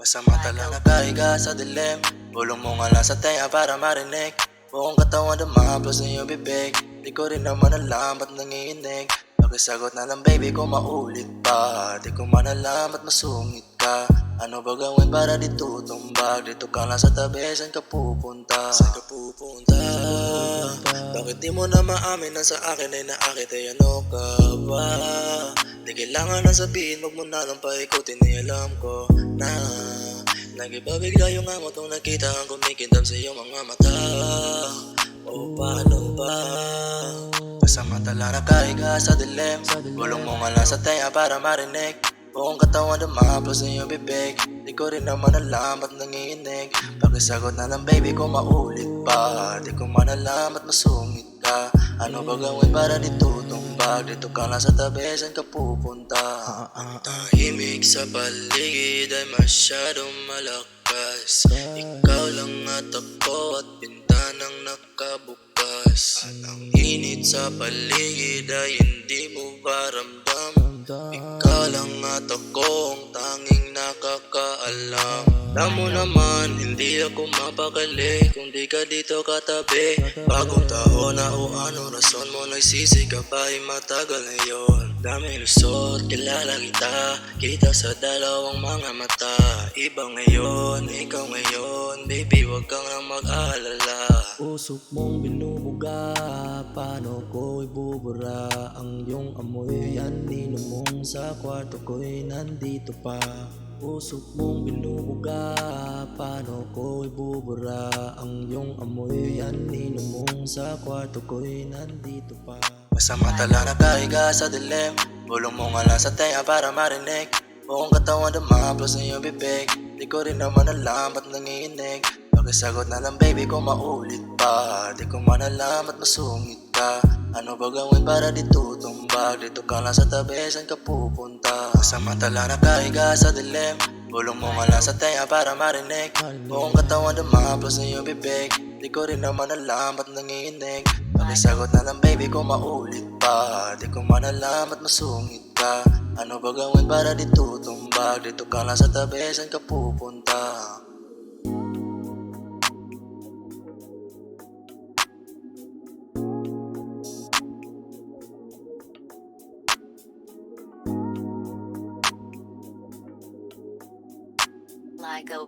Masama tala nakahiga sa dilim. Bulong mo nga lang sa tenga para marinig. Buong katawan dumaplos na iyong bibig. Di ko rin naman alam ba't nanginginig. Pakisagot na lang baby kung maulit pa. Di ko man alam ba't masungit ka. Ano ba gawin para di tutumbag? Dito ka lang sa tabi, saan ka pupunta? Saan ka pupunta? Bakit di mo na maamin na sa akin ay naakit ay ano ka ba? Di kailangan na sabihin, wag mo na lang paikutin ay alam ko na nag-iba bigla yung amo tong nakita ang kumikintab sa iyong mga mata. O paano ba? Pasamantala nakahiga sa dilim. Bulong mo nga lang sa tenga para marinig. Buong katawan dumaplos sa iyong bibig. Di ko rin naman alam ba't nanginginig. Pakisagot na lang baby kung maulit pa. Di ko man alam ba't masungit ka. Ano ba gawin para di tutumbag? Dito ka lang sa tabi, saan ka pupunta? Tahimik sa paligid ay masyadong malakas. Ikaw lang at ako at bintanang nakabukas. Ang init sa paligid ay hindi mo ba ramdam? Ikaw lang at ako ang tanging nakakaalam. Alam mo naman, hindi ako mapakali kung di ka dito katabi. Bagong taon na o ano rason mo nagsisi ka ba ay matagal na yun. Dami lusot, kilala kita, kita sa dalawang mga mata. Iba ngayon, ikaw ngayon, baby wag kang nang mag-aalala. Usok mong binubuga, paano ko ibubura ang iyong amoy? Yan ninumong sa kwarto ko'y nandito pa. Usok mong binubuga, paano ko ibubura ang iyong amoy? Yan ninumong sa kwarto ko'y nandito pa. Pasamantala nakahiga sa dilim. Bulong mo nga lang sa tenga para marinig. Buong katawan dumaplos sa iyong bibig. Di ko rin naman alam ba't nanginginig. Pakisagot na lang baby kung maulit pa. Di ko man alam ba't masungit ka. Ano ba gawin para di tutumbag? Dito ka lang sa tabi, saan ka pupunta? Pasamantala nakahiga sa dilim. Bulong mo nga lang sa tenga para marinig. Buong katawan dumaplos sa iyong bibig. Di ko rin naman alam ba't nanginginig. Pakisagot na lang baby kung maulit pa. Di ko man alam ba't masungit ka. Ano ba gawin para di tutumbag? Dito ka lang sa tabi, saan ka pupunta? Like a